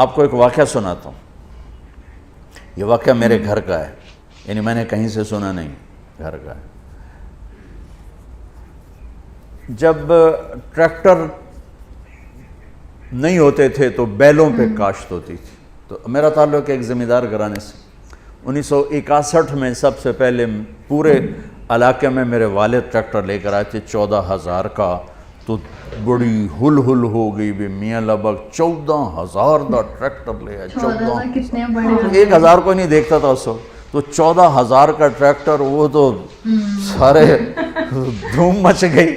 آپ کو ایک واقعہ سناتا ہوں. یہ واقعہ میرے گھر کا ہے, یعنی میں نے کہیں سے سنا نہیں, گھر کا ہے. جب ٹریکٹر نہیں ہوتے تھے تو بیلوں پہ کاشت ہوتی تھی. تو میرا تعلق ایک زمیندار گھرانے سے. 1961 میں سب سے پہلے پورے علاقے میں میرے والد ٹریکٹر لے کر آئے تھے 14,000 کا. تو بڑی ہل ہو گئی بھی, میاں لبک 14,000 کا ٹریکٹر لے آئے. 1,000 کو نہیں دیکھتا تھا اس وقت, تو 14,000 کا ٹریکٹر, وہ تو سارے دھوم مچ گئی.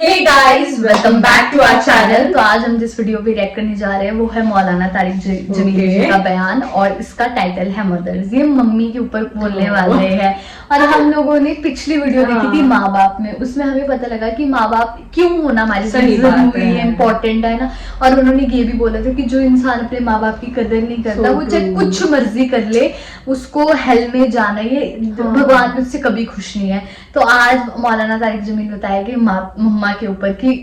Hey guys, welcome back to our channel. تو آج ہم جس ویڈیو پہ ریئیکٹ کرنے جا رہے ہیں وہ ہے مولانا طارق جمیل جی کا بیان, اور اس کا ٹائٹل ہے مدرز. یہ ممی کے اوپر بولنے والے ہیں. اور ہم لوگوں نے پچھلی ویڈیو دیکھی تھی ماں باپ میں, اس میں ہمیں پتہ لگا کہ ماں باپ کیوں ہونا ہماری ضروری ہے, امپورٹنٹ ہے نا. اور انہوں نے یہ بھی بولا تھا کہ جو انسان اپنے ماں باپ کی قدر نہیں کرتا وہ چاہے کچھ مرضی کر لے, اس کو ہیل میں جانا, یہ بھگوان اس سے کبھی خوش نہیں ہے. تو آج مولانا طارق جمیل بتایا کہ مما کے اوپر کی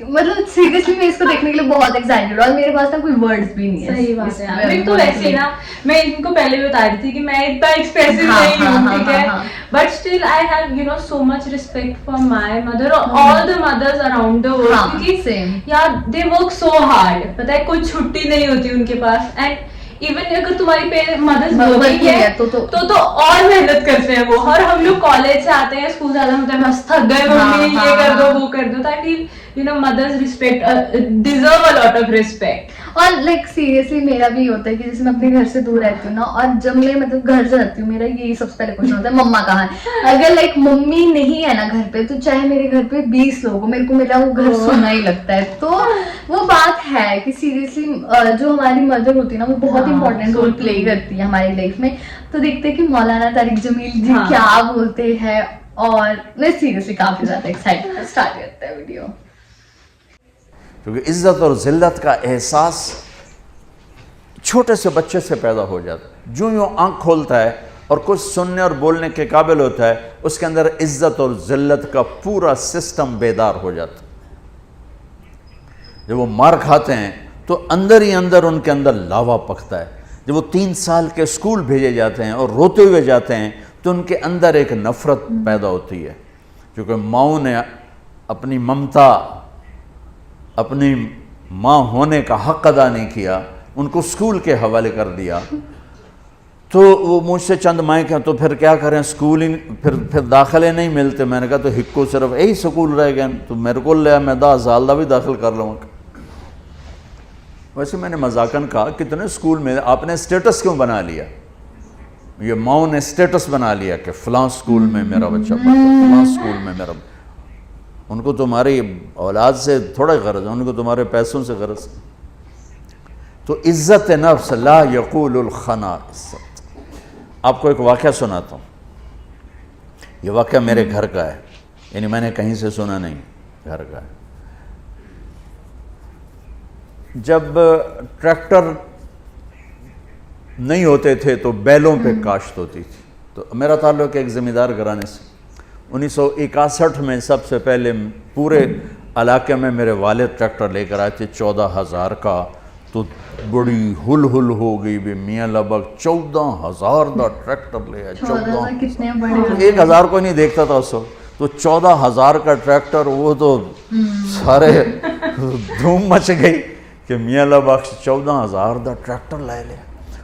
مطلب سیریسلی میں اس کو دیکھنے کے لیے بہت ایکسائٹیڈ, اور میرے پاس نا کوئی ورڈز بھی نہیں ہے. صحیح بات ہے. میں تو ویسے نا, میں ان کو پہلے بھی بتا رہی تھی کہ میں اتنا ایکسپریسو نہیں ہوں, ٹھیک ہے, but still I have you know so much respect for my mother اور all the mothers around the world, کیونکہ یار دے ورک سو ہارڈ. پتہ ہے کوئی چھٹی نہیں ہوتی ان کے پاس. اینڈ ایون اگر تمہاری مدرز ورکنگ ہے تو اور محنت کرتے ہیں وہ. اور ہم لوگ کالج سے آتے ہیں, اسکول سے آتے ہیں, ہم بس تھک گئے, ممی یہ کر دو وہ کر دو, تاکہ you know mothers respect deserve a lot of respect. اور لائک سیریسلی میرا بھی ہوتا ہے کہ جیسے میں اپنے گھر سے دور رہتی ہوں نا, اور جب میں مطلب گھر جاتی ہوں میرا یہی سب سے پہلے کوشچن ہوتا ہے مما کہاں ہے. اگر لائک ممی نہیں ہے نا گھر پہ, تو چاہے میرے گھر پہ 20 لوگ میرے کو ملا وہ گھر سونا ہی لگتا ہے. تو وہ بات ہے کہ سیریسلی جو ہماری مدر ہوتی ہے نا وہ بہت امپورٹنٹ رول پلے کرتی ہے ہماری لائف میں. تو دیکھتے ہیں کہ مولانا طارق جمیل جی کیا بولتے ہیں, اور میں سیریسلی کافی زیادہ ایکسائٹیڈ. اسٹارٹ کرتے ہیں ویڈیو. کیونکہ عزت اور ذلت کا احساس چھوٹے سے بچے سے پیدا ہو جاتا ہے. جو یوں آنکھ کھولتا ہے اور کچھ سننے اور بولنے کے قابل ہوتا ہے, اس کے اندر عزت اور ذلت کا پورا سسٹم بیدار ہو جاتا ہے. جب وہ مار کھاتے ہیں تو اندر ہی اندر ان کے اندر لاوا پکتا ہے. جب وہ 3 سال کے اسکول بھیجے جاتے ہیں اور روتے ہوئے جاتے ہیں تو ان کے اندر ایک نفرت پیدا ہوتی ہے, کیونکہ ماؤں نے اپنی ممتا, اپنی ماں ہونے کا حق ادا نہیں کیا, ان کو اسکول کے حوالے کر دیا. تو وہ مجھ سے چند مائیں کہ تو پھر کیا کریں, اسکول ہی پھر داخلے نہیں ملتے. میں نے کہا تو ہکو صرف یہی سکول رہ گئے, تو میرے کو لیا میں 10 سال دا بھی داخل کر لوں گا. ویسے میں نے مذاقاً کہا کتنے اسکول میں آپ نے اسٹیٹس کیوں بنا لیا, یہ ماؤں نے اسٹیٹس بنا لیا کہ فلاں اسکول میں میرا بچہ پڑھتا, فلاں اسکول میں میرا. ان کو تمہاری اولاد سے تھوڑا غرض ہے, ان کو تمہارے پیسوں سے غرض ہے. تو عزت نفس لا یقول الخنا عزت. آپ کو ایک واقعہ سناتا ہوں. یہ واقعہ میرے گھر کا ہے, یعنی میں نے کہیں سے سنا نہیں, گھر کا ہے. جب ٹریکٹر نہیں ہوتے تھے تو بیلوں پہ کاشت ہوتی تھی. تو میرا تعلق ایک زمیندار گھرانے سے. 1961 میں سب سے پہلے پورے علاقے میں میرے والد ٹریکٹر لے کر آئے تھے 14,000 کا. تو بڑی ہل ہو گئی بھی, میاں لبک 14,000 کا ٹریکٹر لے آئے. 1,000 کو نہیں دیکھتا تھا اس وقت, تو 14,000 کا ٹریکٹر, وہ تو سارے دھوم مچ گئی کہ میاں لبک 14,000 کا ٹریکٹر لے لیا.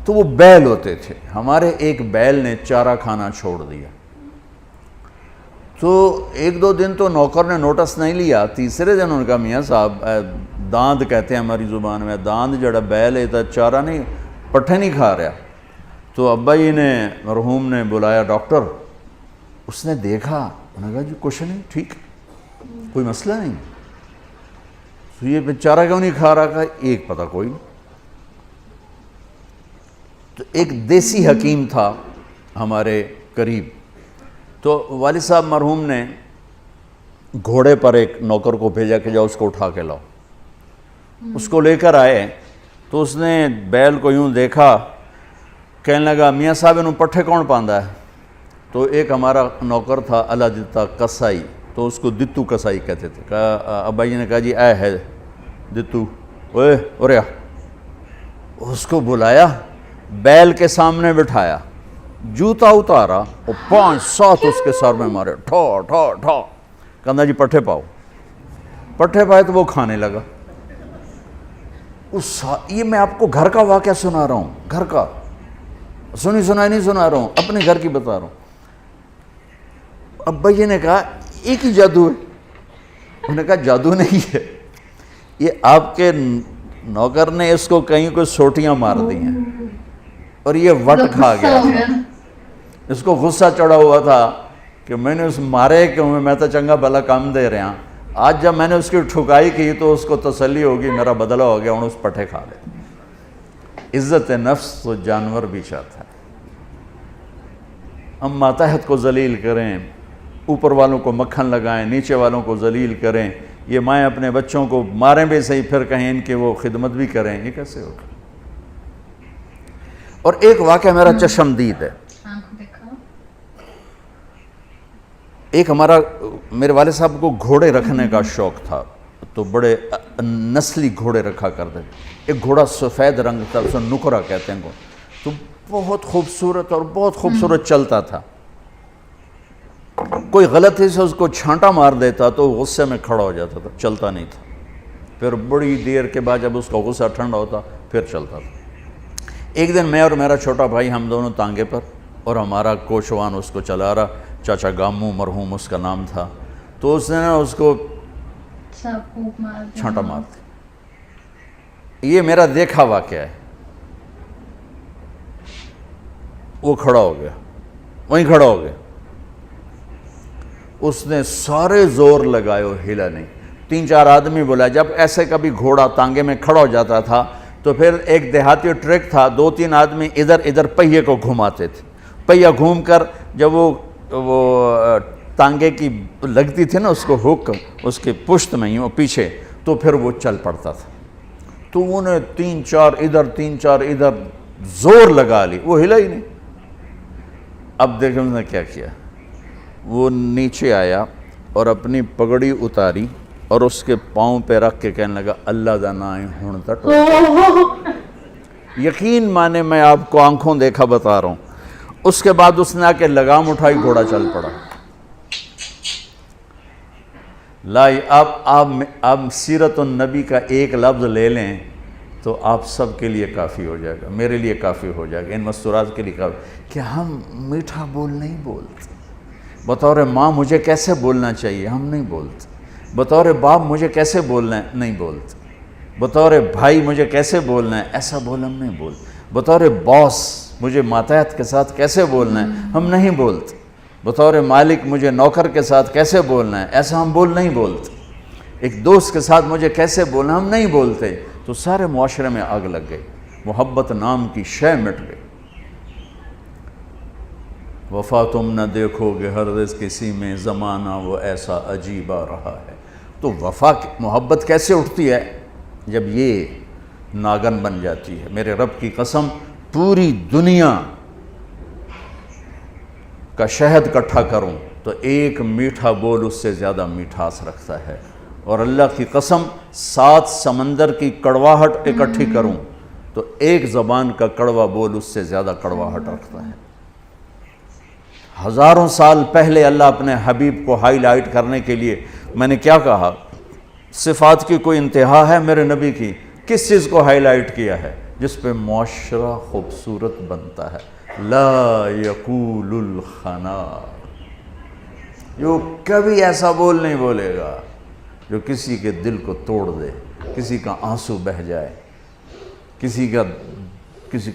تو وہ بیل ہوتے تھے. ہمارے ایک بیل نے چارہ کھانا چھوڑ دیا. تو 1-2 دن تو نوکر نے نوٹس نہیں لیا. تیسرے دن ان کا میاں صاحب, داند کہتے ہیں ہماری زبان میں, داند جڑا بیل ہے تو چارہ نہیں, پٹھے نہیں کھا رہا. تو ابا جی نے, مرحوم نے بلایا ڈاکٹر. اس نے دیکھا, انہوں نے کہا جی کچھ نہیں, ٹھیک, کوئی مسئلہ نہیں. تو یہ چارہ کیوں نہیں کھا رہا, کہا ایک پتہ کوئی نہیں. تو ایک دیسی حکیم تھا ہمارے قریب. تو والد صاحب مرحوم نے گھوڑے پر ایک نوکر کو بھیجا کہ جاؤ اس کو اٹھا کے لاؤ. اس کو لے کر آئے تو اس نے بیل کو یوں دیکھا, کہنے لگا میاں صاحب انہوں پٹھے کون پاندا ہے. تو ایک ہمارا نوکر تھا اللہ دتا کسائی, تو اس کو دتو کسائی کہتے تھے. ابا جی نے کہا جی اے ہے دتو, اوے ارے اس کو بلایا, بیل کے سامنے بٹھایا, جوتا اتارا اور 5-7 اس کے سر میں مارے, ٹھو ٹھو ٹھو. کہنا جی پٹھے پاؤ. پٹھے پائے تو وہ کھانے لگا. یہ میں آپ کو گھر کا واقعہ سنا رہا ہوں, گھر کا, سنائی نہیں سنا رہا ہوں, اپنے گھر کی بتا رہا ہوں. ابا جی نے کہا ایک ہی جادو ہے. انہوں نے کہا جادو نہیں ہے, یہ آپ کے نوکر نے اس کو کہیں کوئی سوٹیاں مار دی ہیں اور یہ وٹ کھا گیا. اس کو غصہ چڑھا ہوا تھا کہ میں نے اس مارے کیوں, میں تو چنگا بھلا کام دے رہا. آج جب میں نے اس کی ٹھکائی کی تو اس کو تسلی ہوگی میرا بدلہ ہو گیا, اس پٹھے کھا لے. عزت نفس تو جانور بھی چاہتا ہے. ہم ماتحت کو ذلیل کریں, اوپر والوں کو مکھن لگائیں, نیچے والوں کو ذلیل کریں. یہ مائیں اپنے بچوں کو ماریں بھی صحیح, پھر کہیں ان کی وہ خدمت بھی کریں, یہ کیسے ہوگا؟ اور ایک واقعہ میرا چشمدید ہے. ایک ہمارا, میرے والد صاحب کو گھوڑے رکھنے کا شوق تھا, تو بڑے نسلی گھوڑے رکھا کرتے. ایک گھوڑا سفید رنگ تھا, اسے نکرا کہتے ہیں, تو بہت خوبصورت اور بہت خوبصورت چلتا تھا. کوئی غلطی سے اس کو چھانٹا مار دیتا تو غصے میں کھڑا ہو جاتا تھا, چلتا نہیں تھا. پھر بڑی دیر کے بعد جب اس کا غصہ ٹھنڈا ہوتا پھر چلتا تھا. ایک دن میں اور میرا چھوٹا بھائی ہم دونوں تانگے پر, اور ہمارا کوچوان اس کو چلا رہا, چاچا گامو مرحوم اس کا نام تھا. تو اس نے اس کو چھانٹا مار دیا. یہ میرا دیکھا واقعہ ہے. وہ کھڑا ہو گیا, وہیں کھڑا ہو گیا. اس نے سارے زور لگائے, ہلا نہیں. 3-4 آدمی بولا. جب ایسے کبھی گھوڑا تانگے میں کھڑا ہو جاتا تھا تو پھر ایک دیہاتی ٹرک تھا, 2-3 آدمی ادھر ادھر پہیے کو گھماتے تھے. پہیہ گھوم کر جب وہ تانگے کی لگتی تھی نا اس کو ہک اس کے پشت میں ہی پیچھے, تو پھر وہ چل پڑتا تھا. تو انہیں 3-4 ادھر 3-4 ادھر زور لگا لی, وہ ہلا ہی نہیں. اب دیکھیں اس نے کیا کیا. وہ نیچے آیا اور اپنی پگڑی اتاری اور اس کے پاؤں پہ رکھ کے کہنے لگا اللہ دا نائیں ہون تک. یقین مانے میں آپ کو آنکھوں دیکھا بتا رہا ہوں. اس کے بعد اس نے آ کے لگام اٹھائی, گھوڑا چل پڑا. لائی آپ سیرت النبی کا ایک لفظ لے لیں تو آپ سب کے لیے کافی ہو جائے گا, میرے لیے کافی ہو جائے گا, ان مستورات کے لیے کافی. کہ ہم میٹھا بول نہیں بولتے. بطور ماں مجھے کیسے بولنا چاہیے ہم نہیں بولتے. بطور باپ مجھے کیسے بولنا ہے نہیں بولتے. بطور بھائی مجھے کیسے بولنا ہے ایسا بول ہم نہیں بولتے. بطور باس مجھے ماتحت کے ساتھ کیسے بولنا ہے ہم نہیں بولتے. بطور مالک مجھے نوکر کے ساتھ کیسے بولنا ہے ایسا ہم نہیں بولتے. ایک دوست کے ساتھ مجھے کیسے بولنا ہم نہیں بولتے. تو سارے معاشرے میں آگ لگ گئی, محبت نام کی شے مٹ گئی. وفا تم نہ دیکھو گے ہرگز کسی میں, زمانہ وہ ایسا عجیب آ رہا ہے. تو وفا محبت کیسے اٹھتی ہے جب یہ ناگن بن جاتی ہے. میرے رب کی قسم, پوری دنیا کا شہد اکٹھا کروں تو ایک میٹھا بول اس سے زیادہ میٹھاس رکھتا ہے. اور اللہ کی قسم 7 سمندر کی کڑواہٹ اکٹھی کروں تو ایک زبان کا کڑوا بول اس سے زیادہ کڑواہٹ رکھتا ہے. ہزاروں سال پہلے اللہ اپنے حبیب کو ہائی لائٹ کرنے کے لیے, میں نے کیا کہا, صفات کی کوئی انتہا ہے میرے نبی کی؟ کس چیز کو ہائی لائٹ کیا ہے؟ جس پہ معاشرہ خوبصورت بنتا ہے. لا یقول الخنا, جو کبھی ایسا بول نہیں بولے گا جو کسی کے دل کو توڑ دے, کسی کا آنسو بہہ جائے, کسی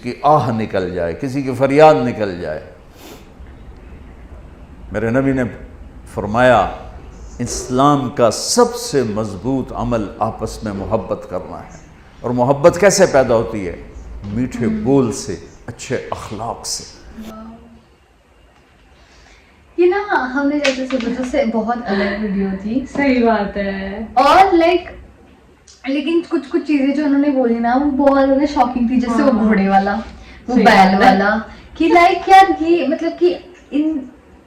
کی آہ نکل جائے, کسی کی فریاد نکل جائے. میرے نبی نے فرمایا اسلام کا سب سے مضبوط عمل آپس میں محبت کرنا ہے. اور محبت کیسے پیدا ہوتی ہے؟ میٹھے بول سے, اچھے اخلاق سے. یہ نا ہم نے جیسے صبح سے بہت الگ ویڈیو تھی, صحیح بات ہے, اور لیکن کچھ چیزیں جو انہوں نے بولی نا وہ بہت زیادہ شاکنگ تھی. جیسے وہ گھوڑے والا, وہ بیل والا, کہ یار یہ مطلب کہ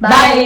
Bye।